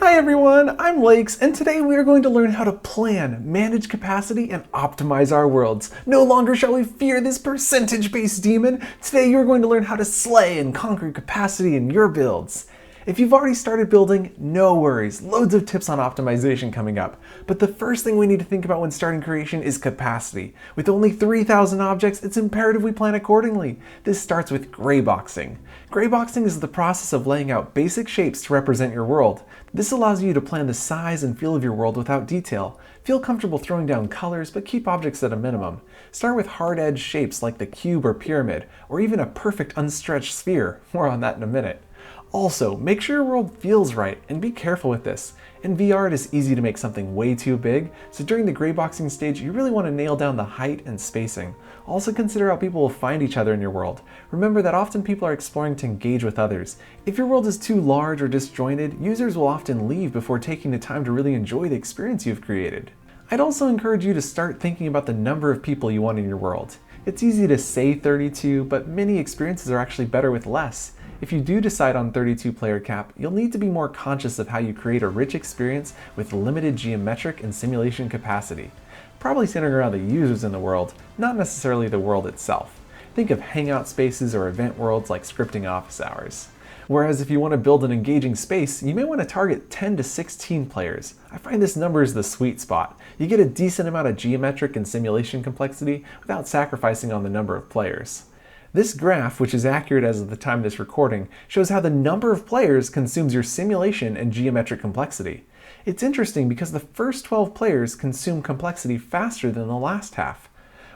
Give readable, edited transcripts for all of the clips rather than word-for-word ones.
Hi everyone, I'm Laex, and today we are going to learn how to plan, manage capacity, and optimize our worlds. No longer shall we fear this percentage-based demon. Today you are going to learn how to slay and conquer capacity in your builds. If you've already started building, no worries, loads of tips on optimization coming up. But the first thing we need to think about when starting creation is capacity. With only 3,000 objects, it's imperative we plan accordingly. This starts with grayboxing. Grayboxing is the process of laying out basic shapes to represent your world. This allows you to plan the size and feel of your world without detail. Feel comfortable throwing down colors, but keep objects at a minimum. Start with hard-edged shapes like the cube or pyramid, or even a perfect unstretched sphere. More on that in a minute. Also, make sure your world feels right, and be careful with this. In VR, it is easy to make something way too big, so during the grayboxing stage, you really want to nail down the height and spacing. Also consider how people will find each other in your world. Remember that often people are exploring to engage with others. If your world is too large or disjointed, users will often leave before taking the time to really enjoy the experience you've created. I'd also encourage you to start thinking about the number of people you want in your world. It's easy to say 32, but many experiences are actually better with less. If you do decide on 32 player cap, you'll need to be more conscious of how you create a rich experience with limited geometric and simulation capacity. Probably centered around the users in the world, not necessarily the world itself. Think of hangout spaces or event worlds like scripting office hours. Whereas if you want to build an engaging space, you may want to target 10 to 16 players. I find this number is the sweet spot. You get a decent amount of geometric and simulation complexity without sacrificing on the number of players. This graph, which is accurate as of the time of this recording, shows how the number of players consumes your simulation and geometric complexity. It's interesting because the first 12 players consume complexity faster than the last half.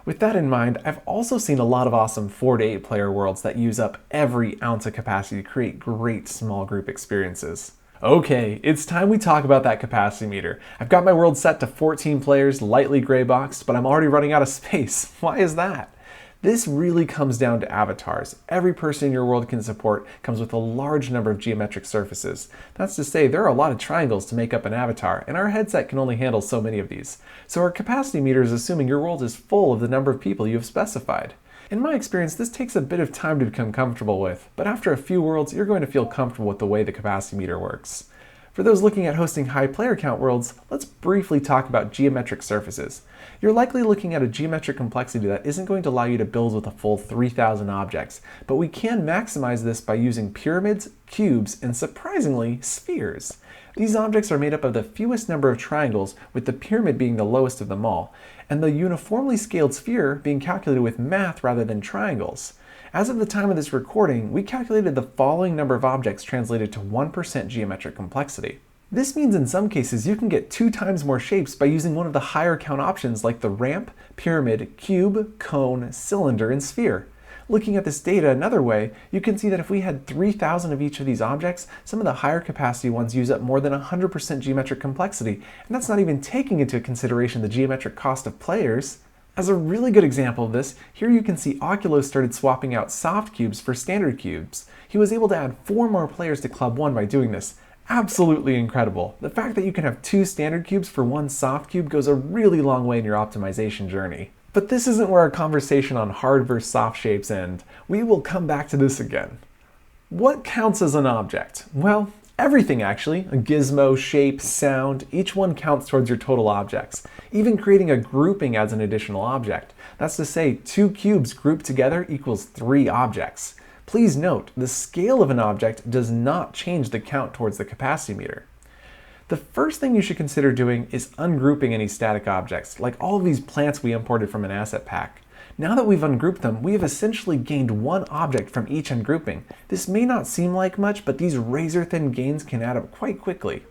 With that in mind, I've also seen a lot of awesome 4 to 8 player worlds that use up every ounce of capacity to create great small group experiences. Okay, it's time we talk about that capacity meter. I've got my world set to 14 players, lightly gray boxed, but I'm already running out of space. Why is that? This really comes down to avatars. Every person in your world can support comes with a large number of geometric surfaces. That's to say, there are a lot of triangles to make up an avatar, and our headset can only handle so many of these. So our capacity meter is assuming your world is full of the number of people you have specified. In my experience, this takes a bit of time to become comfortable with, but after a few worlds, you're going to feel comfortable with the way the capacity meter works. For those looking at hosting high player count worlds, let's briefly talk about geometric surfaces. You're likely looking at a geometric complexity that isn't going to allow you to build with a full 3,000 objects, but we can maximize this by using pyramids, cubes, and surprisingly, spheres. These objects are made up of the fewest number of triangles, with the pyramid being the lowest of them all, and the uniformly scaled sphere being calculated with math rather than triangles. As of the time of this recording, we calculated the following number of objects translated to 1% geometric complexity. This means in some cases you can get 2 times more shapes by using one of the higher count options like the ramp, pyramid, cube, cone, cylinder, and sphere. Looking at this data another way, you can see that if we had 3,000 of each of these objects, some of the higher capacity ones use up more than 100% geometric complexity, and that's not even taking into consideration the geometric cost of players. As a really good example of this, here you can see Oculos started swapping out soft cubes for standard cubes. He was able to add 4 more players to Club 1 by doing this. Absolutely incredible. The fact that you can have 2 standard cubes for 1 soft cube goes a really long way in your optimization journey. But this isn't where our conversation on hard versus soft shapes end. We will come back to this again. What counts as an object? Well, everything actually. A gizmo, shape, sound, each one counts towards your total objects. Even creating a grouping adds an additional object. That's to say, 2 cubes grouped together equals 3 objects. Please note, the scale of an object does not change the count towards the capacity meter. The first thing you should consider doing is ungrouping any static objects, like all of these plants we imported from an asset pack. Now that we've ungrouped them, we have essentially gained 1 object from each ungrouping. This may not seem like much, but these razor-thin gains can add up quite quickly.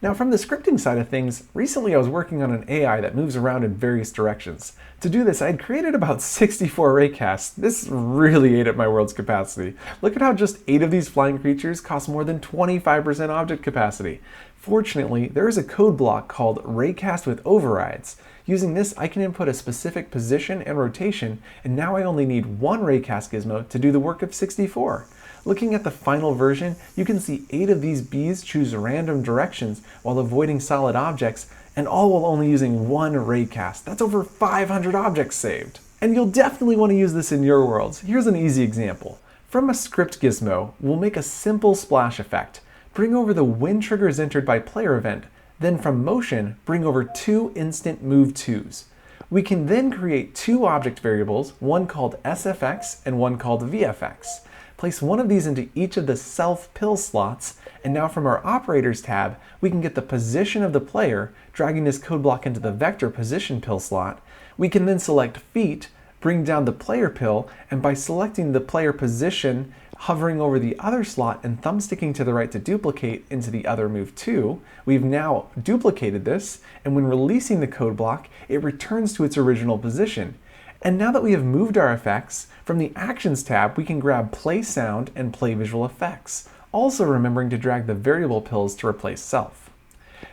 Now from the scripting side of things, recently I was working on an AI that moves around in various directions. To do this, I had created about 64 Raycasts. This really ate at my world's capacity. Look at how just 8 of these flying creatures cost more than 25% object capacity. Fortunately, there is a code block called Raycast with overrides. Using this, I can input a specific position and rotation, and now I only need 1 Raycast gizmo to do the work of 64. Looking at the final version, you can see 8 of these bees choose random directions while avoiding solid objects, and all while only using 1 Raycast. That's over 500 objects saved. And you'll definitely want to use this in your worlds. Here's an easy example. From a script gizmo, we'll make a simple splash effect. bring over the when triggers entered by player event, then from motion, bring over 2 instant move 2s. We can then create 2 object variables, one called SFX and one called VFX. Place one of these into each of the self pill slots, and now from our operators tab, we can get the position of the player, dragging this code block into the vector position pill slot. We can then select feet, bring down the player pill, and by selecting the player position, hovering over the other slot and thumbsticking to the right to duplicate into the other move 2, we've now duplicated this, and when releasing the code block, it returns to its original position. And now that we have moved our effects, from the Actions tab, we can grab Play Sound and Play Visual Effects, also remembering to drag the variable pills to replace self.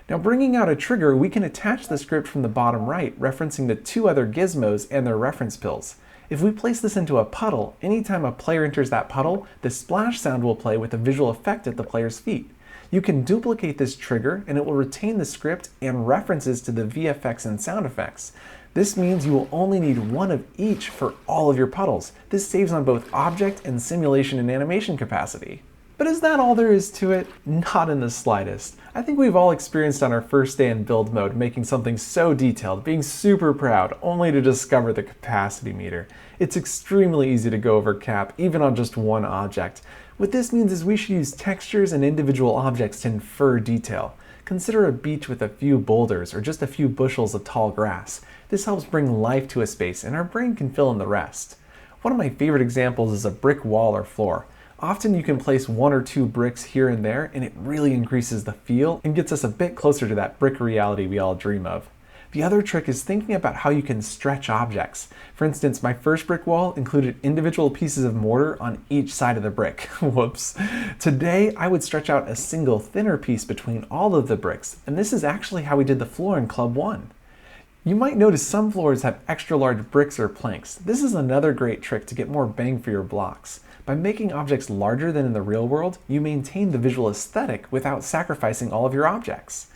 Now bringing out a trigger, we can attach the script from the bottom right, referencing the 2 other gizmos and their reference pills. If we place this into a puddle, anytime a player enters that puddle, the splash sound will play with a visual effect at the player's feet. You can duplicate this trigger and it will retain the script and references to the VFX and sound effects. This means you will only need one of each for all of your puddles. This saves on both object and simulation and animation capacity. But is that all there is to it? Not in the slightest. I think we've all experienced on our first day in build mode making something so detailed, being super proud, only to discover the capacity meter. It's extremely easy to go over cap, even on just one object. What this means is we should use textures and individual objects to infer detail. Consider a beach with a few boulders or just a few bushels of tall grass. This helps bring life to a space and our brain can fill in the rest. One of my favorite examples is a brick wall or floor. Often you can place 1 or 2 bricks here and there and it really increases the feel and gets us a bit closer to that brick reality we all dream of. The other trick is thinking about how you can stretch objects. For instance, my first brick wall included individual pieces of mortar on each side of the brick. Whoops. Today, I would stretch out a single thinner piece between all of the bricks, and this is actually how we did the floor in Club 1. You might notice some floors have extra large bricks or planks. This is another great trick to get more bang for your blocks. By making objects larger than in the real world, you maintain the visual aesthetic without sacrificing all of your objects.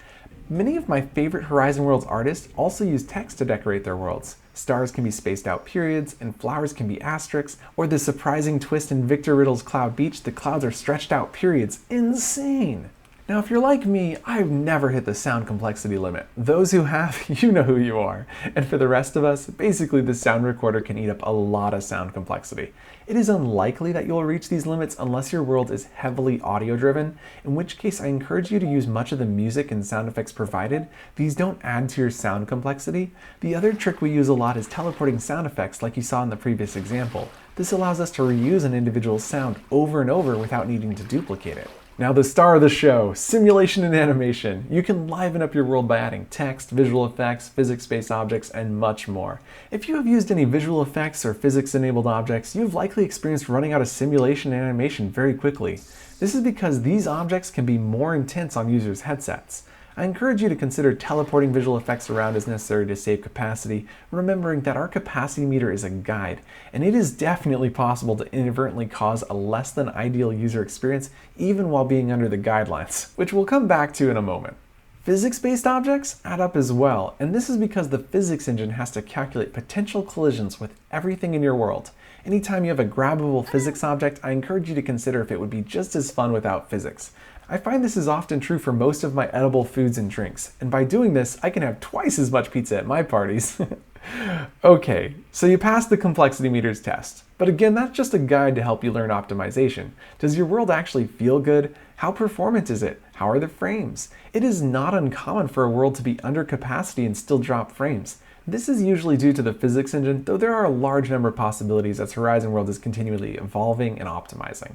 Many of my favorite Horizon Worlds artists also use text to decorate their worlds. Stars can be spaced out periods, and flowers can be asterisks, or the surprising twist in Victor Riddle's Cloud Beach, the clouds are stretched out periods. Insane! Now, if you're like me, I've never hit the sound complexity limit. Those who have, you know who you are. And for the rest of us, basically the sound recorder can eat up a lot of sound complexity. It is unlikely that you'll reach these limits unless your world is heavily audio driven, in which case I encourage you to use much of the music and sound effects provided. These don't add to your sound complexity. The other trick we use a lot is teleporting sound effects like you saw in the previous example. This allows us to reuse an individual sound over and over without needing to duplicate it. Now the star of the show, simulation and animation. You can liven up your world by adding text, visual effects, physics-based objects, and much more. If you have used any visual effects or physics-enabled objects, you've likely experienced running out of simulation and animation very quickly. This is because these objects can be more intense on users' headsets. I encourage you to consider teleporting visual effects around as necessary to save capacity, remembering that our capacity meter is a guide, and it is definitely possible to inadvertently cause a less than ideal user experience even while being under the guidelines, which we'll come back to in a moment. Physics-based objects add up as well, and this is because the physics engine has to calculate potential collisions with everything in your world. Anytime you have a grabbable physics object, I encourage you to consider if it would be just as fun without physics. I find this is often true for most of my edible foods and drinks, and by doing this, I can have twice as much pizza at my parties. Okay, so you passed the complexity meters test, but again, that's just a guide to help you learn optimization. Does your world actually feel good? How performant is it? How are the frames? It is not uncommon for a world to be under capacity and still drop frames. This is usually due to the physics engine, though there are a large number of possibilities as Horizon World is continually evolving and optimizing.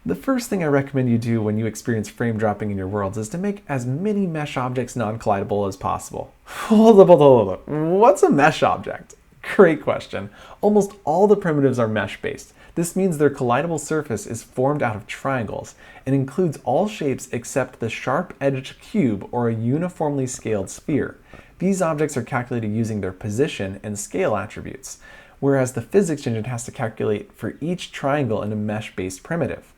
The first thing I recommend you do when you experience frame dropping in your worlds is to make as many mesh objects non-collidable as possible. Hold up. What's a mesh object? Great question. Almost all the primitives are mesh-based. This means their collidable surface is formed out of triangles and includes all shapes except the sharp-edged cube or a uniformly scaled sphere. These objects are calculated using their position and scale attributes, whereas the physics engine has to calculate for each triangle in a mesh-based primitive.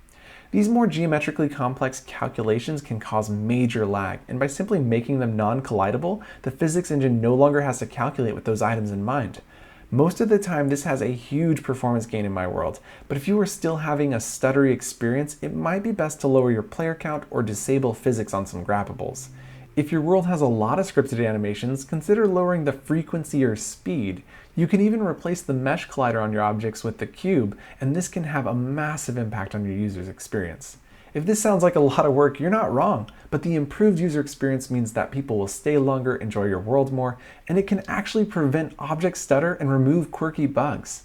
These more geometrically complex calculations can cause major lag, and by simply making them non-collidable, the physics engine no longer has to calculate with those items in mind. Most of the time, this has a huge performance gain in my world, but if you are still having a stuttery experience, it might be best to lower your player count or disable physics on some grabbables. If your world has a lot of scripted animations, consider lowering the frequency or speed. You can even replace the mesh collider on your objects with the cube, and this can have a massive impact on your user's experience. If this sounds like a lot of work, you're not wrong, but the improved user experience means that people will stay longer, enjoy your world more, and it can actually prevent object stutter and remove quirky bugs.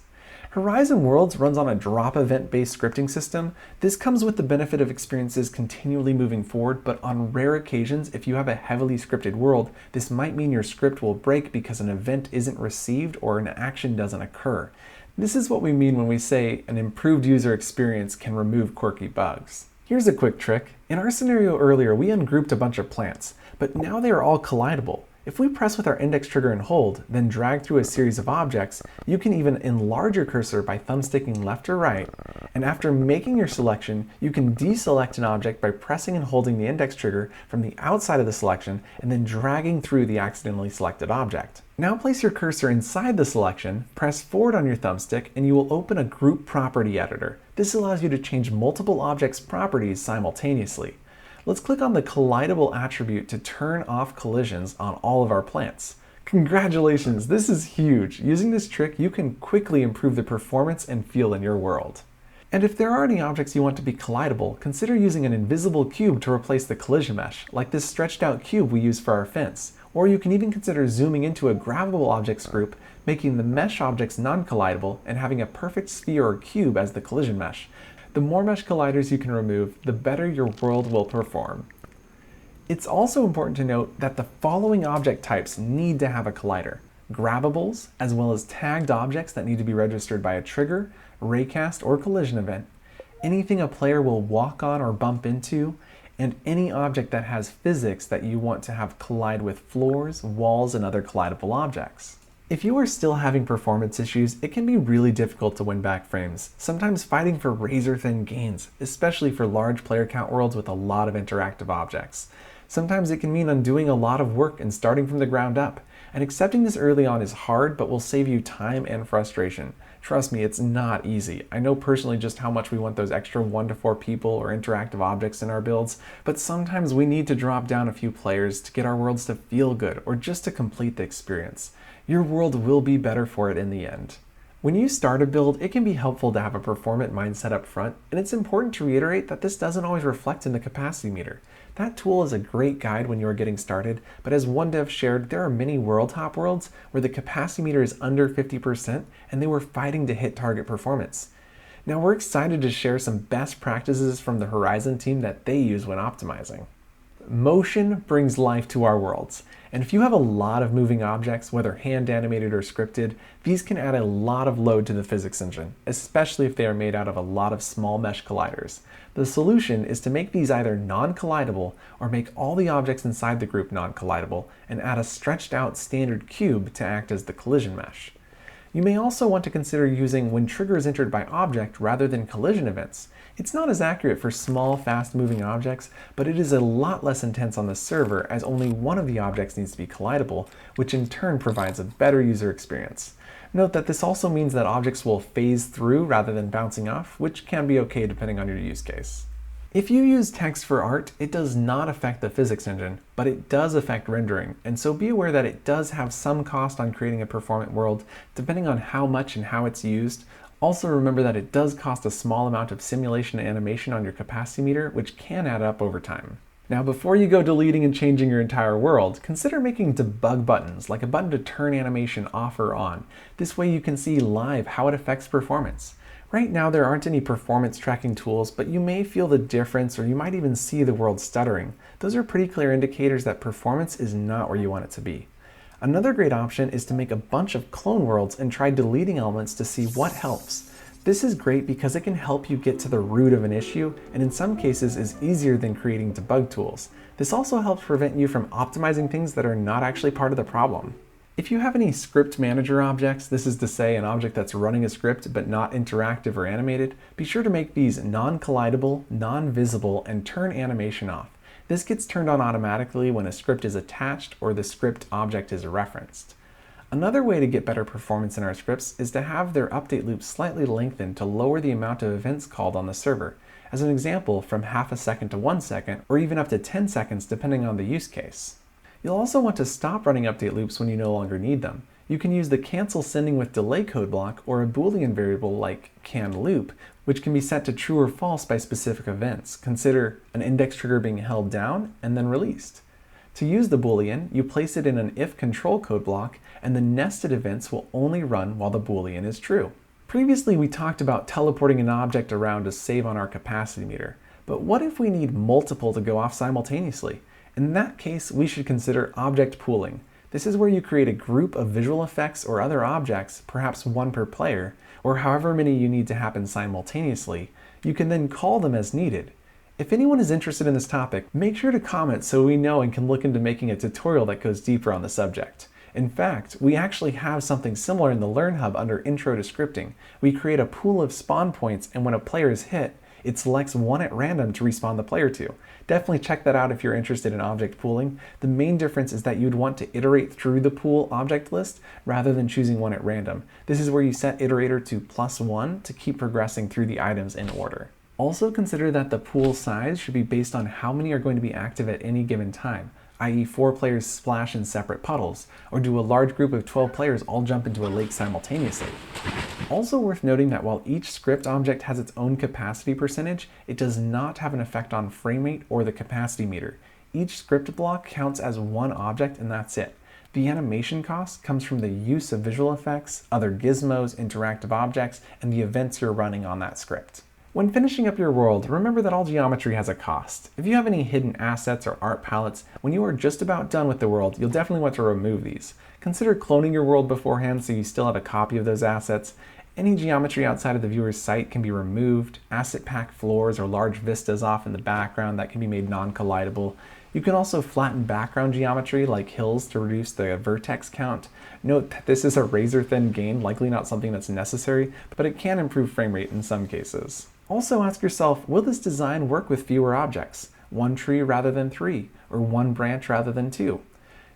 Horizon Worlds runs on a drop event-based scripting system. This comes with the benefit of experiences continually moving forward, but on rare occasions, if you have a heavily scripted world, this might mean your script will break because an event isn't received or an action doesn't occur. This is what we mean when we say an improved user experience can remove quirky bugs. Here's a quick trick. In our scenario earlier, we ungrouped a bunch of plants, but now they are all collidable. If we press with our index trigger and hold, then drag through a series of objects, you can even enlarge your cursor by thumbsticking left or right, and after making your selection, you can deselect an object by pressing and holding the index trigger from the outside of the selection and then dragging through the accidentally selected object. Now place your cursor inside the selection, press forward on your thumbstick, and you will open a group property editor. This allows you to change multiple objects' properties simultaneously. Let's click on the collidable attribute to turn off collisions on all of our plants. Congratulations, this is huge. Using this trick, you can quickly improve the performance and feel in your world. And if there are any objects you want to be collidable, consider using an invisible cube to replace the collision mesh, like this stretched out cube we use for our fence. Or you can even consider zooming into a grabbable objects group, making the mesh objects non-collidable, and having a perfect sphere or cube as the collision mesh. The more mesh colliders you can remove, the better your world will perform. It's also important to note that the following object types need to have a collider: grabbables, as well as tagged objects that need to be registered by a trigger, raycast, or collision event, anything a player will walk on or bump into, and any object that has physics that you want to have collide with floors, walls, and other collidable objects. If you are still having performance issues, it can be really difficult to win back frames, sometimes fighting for razor-thin gains, especially for large player count worlds with a lot of interactive objects. Sometimes it can mean undoing a lot of work and starting from the ground up, and accepting this early on is hard, but will save you time and frustration. Trust me, it's not easy. I know personally just how much we want those extra 1 to 4 people or interactive objects in our builds, but sometimes we need to drop down a few players to get our worlds to feel good or just to complete the experience. Your world will be better for it in the end. When you start a build, it can be helpful to have a performant mindset up front, and it's important to reiterate that this doesn't always reflect in the capacity meter. That tool is a great guide when you are getting started, but as one dev shared, there are many world top worlds where the capacity meter is under 50% and they were fighting to hit target performance. Now we're excited to share some best practices from the Horizon team that they use when optimizing. Motion brings life to our worlds, and if you have a lot of moving objects, whether hand animated or scripted, these can add a lot of load to the physics engine, especially if they are made out of a lot of small mesh colliders. The solution is to make these either non-collidable or make all the objects inside the group non-collidable and add a stretched out standard cube to act as the collision mesh. You may also want to consider using when trigger is entered by object rather than collision events. It's not as accurate for small, fast-moving objects, but it is a lot less intense on the server as only one of the objects needs to be collidable, which in turn provides a better user experience. Note that this also means that objects will phase through rather than bouncing off, which can be okay depending on your use case. If you use text for art, it does not affect the physics engine, but it does affect rendering, and so be aware that it does have some cost on creating a performant world, depending on how much and how it's used. Also remember that it does cost a small amount of simulation and animation on your capacity meter, which can add up over time. Now before you go deleting and changing your entire world, consider making debug buttons, like a button to turn animation off or on. This way you can see live how it affects performance. Right now there aren't any performance tracking tools, but you may feel the difference or you might even see the world stuttering. Those are pretty clear indicators that performance is not where you want it to be. Another great option is to make a bunch of clone worlds and try deleting elements to see what helps. This is great because it can help you get to the root of an issue, and in some cases is easier than creating debug tools. This also helps prevent you from optimizing things that are not actually part of the problem. If you have any script manager objects, this is to say an object that's running a script but not interactive or animated, be sure to make these non-collidable, non-visible, and turn animation off. This gets turned on automatically when a script is attached or the script object is referenced. Another way to get better performance in our scripts is to have their update loops slightly lengthened to lower the amount of events called on the server. As an example, from half a second to 1 second, or even up to 10 seconds depending on the use case. You'll also want to stop running update loops when you no longer need them. You can use the cancel sending with delay code block or a Boolean variable like canLoop, which can be set to true or false by specific events. Consider an index trigger being held down and then released. To use the Boolean, you place it in an if control code block, and the nested events will only run while the Boolean is true. Previously, we talked about teleporting an object around to save on our capacity meter, but what if we need multiple to go off simultaneously? In that case, we should consider object pooling. This is where you create a group of visual effects or other objects, perhaps one per player, or however many you need to happen simultaneously. You can then call them as needed. If anyone is interested in this topic, make sure to comment so we know and can look into making a tutorial that goes deeper on the subject. In fact, we actually have something similar in the Learn Hub under Intro to Scripting. We create a pool of spawn points, and when a player is hit, it selects one at random to respawn the player to. Definitely check that out if you're interested in object pooling. The main difference is that you'd want to iterate through the pool object list rather than choosing one at random. This is where you set iterator to +1 to keep progressing through the items in order. Also consider that the pool size should be based on how many are going to be active at any given time, i.e. 4 players splash in separate puddles, or do a large group of 12 players all jump into a lake simultaneously. Also worth noting that while each script object has its own capacity percentage, it does not have an effect on frame rate or the capacity meter. Each script block counts as one object and that's it. The animation cost comes from the use of visual effects, other gizmos, interactive objects, and the events you're running on that script. When finishing up your world, remember that all geometry has a cost. If you have any hidden assets or art palettes, when you are just about done with the world, you'll definitely want to remove these. Consider cloning your world beforehand so you still have a copy of those assets. Any geometry outside of the viewer's sight can be removed. Asset pack floors or large vistas off in the background that can be made non-collidable. You can also flatten background geometry like hills to reduce the vertex count. Note that this is a razor-thin gain, likely not something that's necessary, but it can improve frame rate in some cases. Also ask yourself, will this design work with fewer objects? 1 tree rather than 3, or 1 branch rather than 2?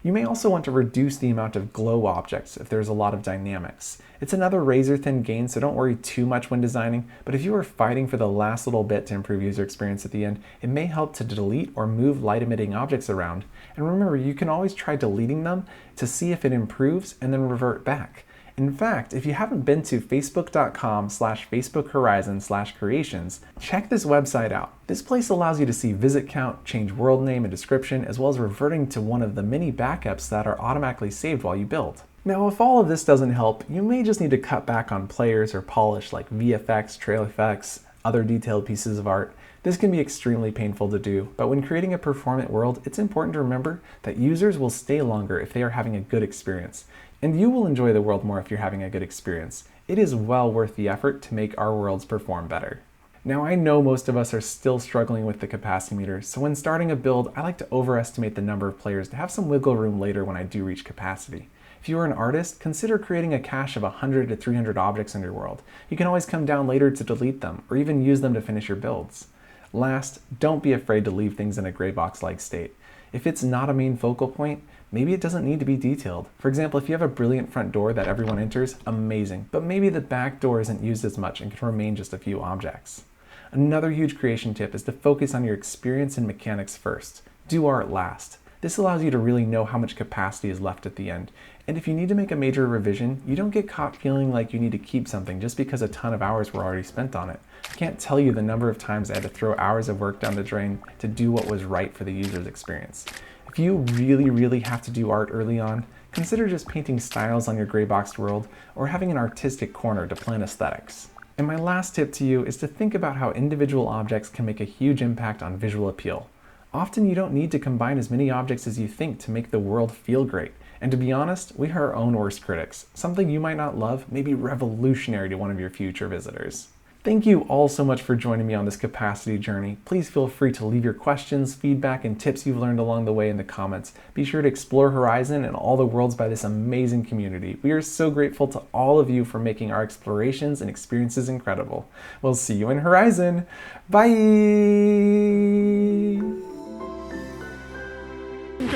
You may also want to reduce the amount of glow objects if there's a lot of dynamics. It's another razor-thin gain, so don't worry too much when designing, but if you are fighting for the last little bit to improve user experience at the end, it may help to delete or move light-emitting objects around. And remember, you can always try deleting them to see if it improves and then revert back. In fact, if you haven't been to facebook.com/facebookhorizon/creations, check this website out. This place allows you to see visit count, change world name and description, as well as reverting to one of the many backups that are automatically saved while you build. Now, if all of this doesn't help, you may just need to cut back on players or polish like VFX, trail effects, other detailed pieces of art. This can be extremely painful to do, but when creating a performant world, it's important to remember that users will stay longer if they are having a good experience. And you will enjoy the world more if you're having a good experience. It is well worth the effort to make our worlds perform better. Now, I know most of us are still struggling with the capacity meter, so when starting a build, I like to overestimate the number of players to have some wiggle room later when I do reach capacity. If you are an artist, consider creating a cache of 100 to 300 objects in your world. You can always come down later to delete them, or even use them to finish your builds. Last, don't be afraid to leave things in a gray box-like state. If it's not a main focal point, maybe it doesn't need to be detailed. For example, if you have a brilliant front door that everyone enters, amazing, but maybe the back door isn't used as much and can remain just a few objects. Another huge creation tip is to focus on your experience and mechanics first. Do art last. This allows you to really know how much capacity is left at the end. And if you need to make a major revision, you don't get caught feeling like you need to keep something just because a ton of hours were already spent on it. I can't tell you the number of times I had to throw hours of work down the drain to do what was right for the user's experience. If you really have to do art early on, consider just painting styles on your gray boxed world or having an artistic corner to plan aesthetics. And my last tip to you is to think about how individual objects can make a huge impact on visual appeal. Often you don't need to combine as many objects as you think to make the world feel great. And to be honest, we are our own worst critics. Something you might not love may be revolutionary to one of your future visitors. Thank you all so much for joining me on this capacity journey. Please feel free to leave your questions, feedback, and tips you've learned along the way in the comments. Be sure to explore Horizon and all the worlds by this amazing community. We are so grateful to all of you for making our explorations and experiences incredible. We'll see you in Horizon. Bye!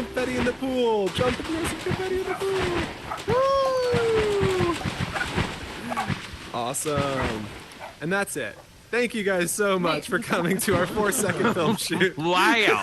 confetti in the pool. Jump and throw some confetti in the pool. Woo! Awesome. And that's it. Thank you guys so much for coming to our 4-second film shoot. Wow.